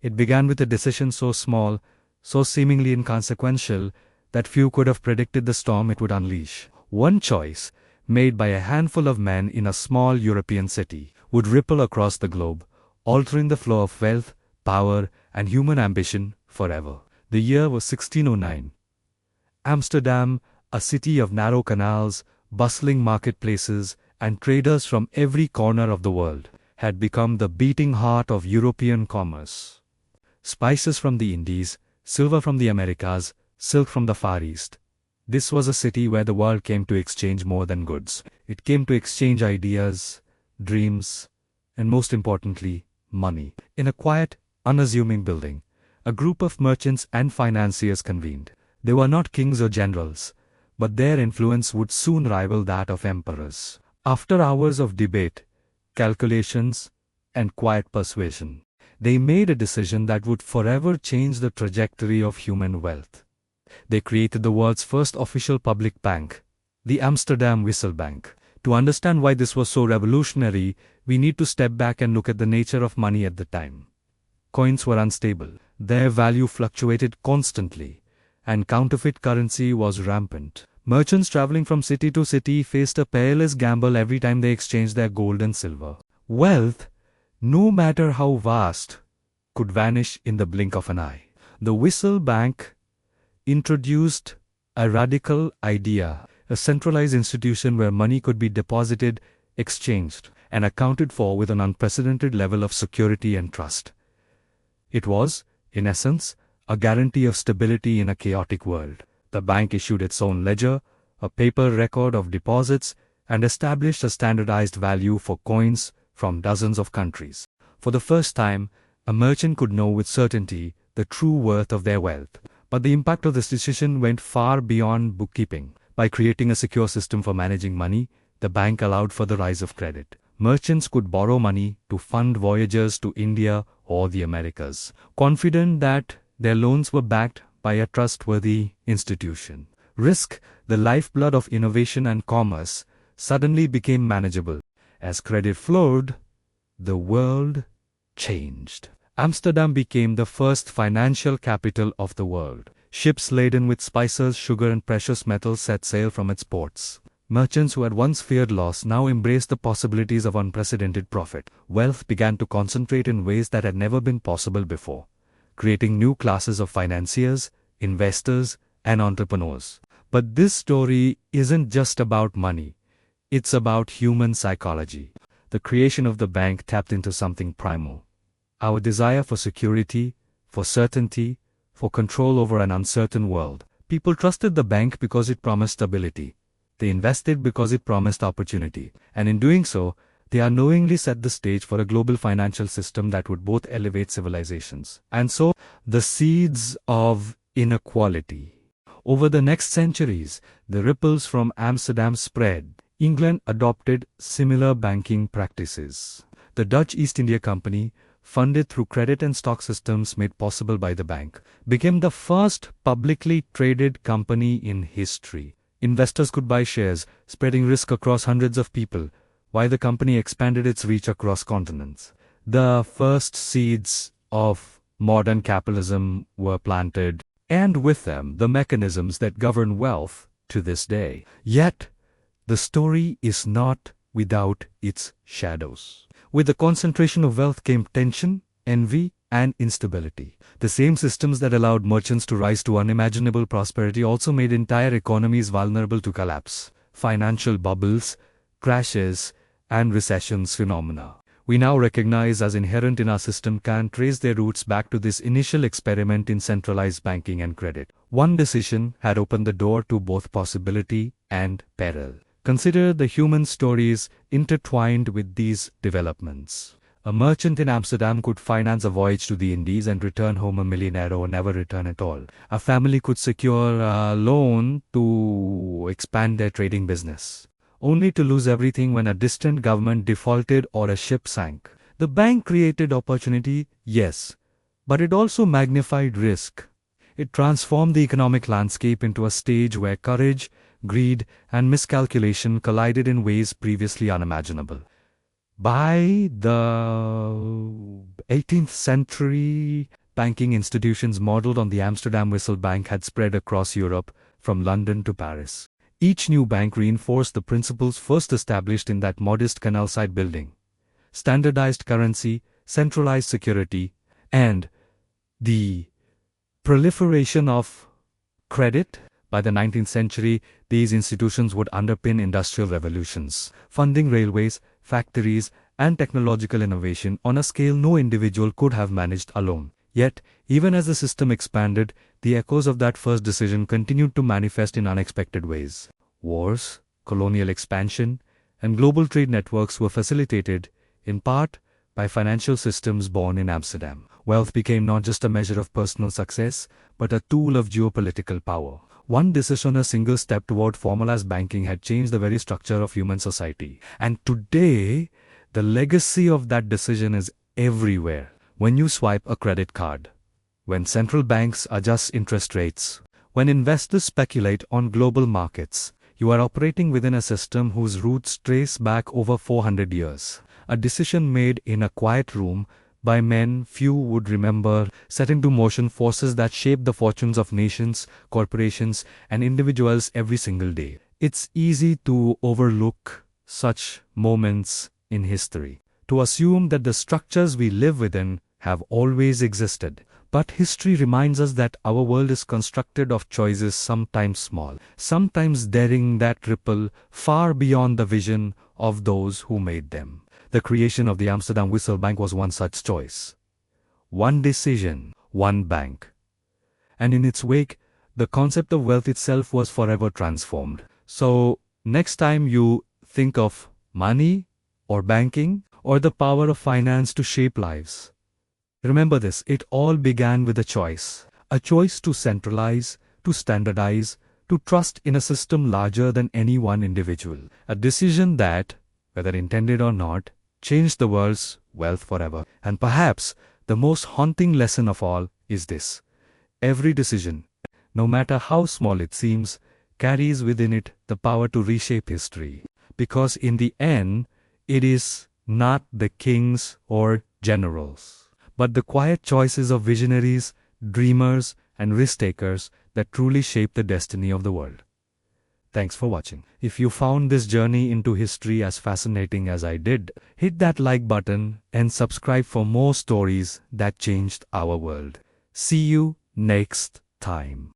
It began with a decision so small, so seemingly inconsequential, that few could have predicted the storm it would unleash. One choice, made by a handful of men in a small European city, would ripple across the globe, altering the flow of wealth, power, and human ambition forever. The year was 1609. Amsterdam, a city of narrow canals, bustling marketplaces, and traders from every corner of the world, had become the beating heart of European commerce. Spices from the Indies, silver from the Americas, silk from the Far East. This was a city where the world came to exchange more than goods. It came to exchange ideas, dreams, and most importantly, money. In a quiet, unassuming building, a group of merchants and financiers convened. They were not kings or generals, but their influence would soon rival that of emperors. After hours of debate, calculations, and quiet persuasion, they made a decision that would forever change the trajectory of human wealth. They created the world's first official public bank, the Amsterdam Wissel Bank. To understand why this was so revolutionary, we need to step back and look at the nature of money at the time. Coins were unstable, their value fluctuated constantly, and counterfeit currency was rampant. Merchants traveling from city to city faced a perilous gamble every time they exchanged their gold and silver. Wealth, no matter how vast, could vanish in the blink of an eye. The Wissel Bank introduced a radical idea, a centralized institution where money could be deposited, exchanged, and accounted for with an unprecedented level of security and trust. It was, in essence, a guarantee of stability in a chaotic world. The bank issued its own ledger, a paper record of deposits, and established a standardized value for coins from dozens of countries. For the first time, a merchant could know with certainty the true worth of their wealth. But the impact of this decision went far beyond bookkeeping. By creating a secure system for managing money, the bank allowed for the rise of credit. Merchants could borrow money to fund voyages to India or the Americas, confident that their loans were backed by a trustworthy institution. Risk, the lifeblood of innovation and commerce, suddenly became manageable. As credit flowed, the world changed. Amsterdam became the first financial capital of the world. Ships laden with spices, sugar, and precious metals set sail from its ports. Merchants who had once feared loss now embraced the possibilities of unprecedented profit. Wealth began to concentrate in ways that had never been possible before, creating new classes of financiers, investors, and entrepreneurs. But this story isn't just about money. It's about human psychology. The creation of the bank tapped into something primal. Our desire for security, for certainty, for control over an uncertain world. People trusted the bank because it promised stability. They invested because it promised opportunity. And in doing so, they unknowingly set the stage for a global financial system that would both elevate civilizations and sow the seeds of inequality. Over the next centuries, the ripples from Amsterdam spread. England adopted similar banking practices. The Dutch East India Company, funded through credit and stock systems made possible by the bank, became the first publicly traded company in history. Investors could buy shares, spreading risk across hundreds of people, while the company expanded its reach across continents. The first seeds of modern capitalism were planted, and with them the mechanisms that govern wealth to this day. Yet, the story is not without its shadows. With the concentration of wealth came tension, envy, and instability. The same systems that allowed merchants to rise to unimaginable prosperity also made entire economies vulnerable to collapse. Financial bubbles, crashes, and recessions phenomena we now recognize as inherent in our system can trace their roots back to this initial experiment in centralized banking and credit. One decision had opened the door to both possibility and peril. Consider the human stories intertwined with these developments. A merchant in Amsterdam could finance a voyage to the Indies and return home a millionaire or never return at all. A family could secure a loan to expand their trading business, only to lose everything when a distant government defaulted or a ship sank. The bank created opportunity, yes, but it also magnified risk. It transformed the economic landscape into a stage where courage, greed, and miscalculation collided in ways previously unimaginable. By the 18th century, banking institutions modeled on the Amsterdam Whistle Bank had spread across Europe, from London to Paris. Each new bank reinforced the principles first established in that modest canal-side building: standardized currency, centralized security, and the proliferation of credit. By the 19th century, these institutions would underpin industrial revolutions, funding railways, factories, and technological innovation on a scale no individual could have managed alone. Yet, even as the system expanded, the echoes of that first decision continued to manifest in unexpected ways. Wars, colonial expansion, and global trade networks were facilitated, in part, by financial systems born in Amsterdam. Wealth became not just a measure of personal success, but a tool of geopolitical power. One decision, a single step toward formalized banking, had changed the very structure of human society. And today, the legacy of that decision is everywhere. When you swipe a credit card, when central banks adjust interest rates, when investors speculate on global markets, you are operating within a system whose roots trace back over 400 years. A decision made in a quiet room by men few would remember, set into motion forces that shape the fortunes of nations, corporations, and individuals every single day. It's easy to overlook such moments in history, to assume that the structures we live within have always existed. But history reminds us that our world is constructed of choices, sometimes small, sometimes daring, that ripple far beyond the vision of those who made them. The creation of the Amsterdam Whistle Bank was one such choice. One decision, one bank. And in its wake, the concept of wealth itself was forever transformed. So, next time you think of money, or banking, or the power of finance to shape lives, remember this: it all began with a choice. A choice to centralize, to standardize, to trust in a system larger than any one individual. A decision that, whether intended or not, changed the world's wealth forever. And perhaps the most haunting lesson of all is this: every decision, no matter how small it seems, carries within it the power to reshape history. Because in the end, it is not the kings or generals, but the quiet choices of visionaries, dreamers, and risk-takers that truly shape the destiny of the world. Thanks for watching. If you found this journey into history as fascinating as I did, hit that like button and subscribe for more stories that changed our world. See you next time.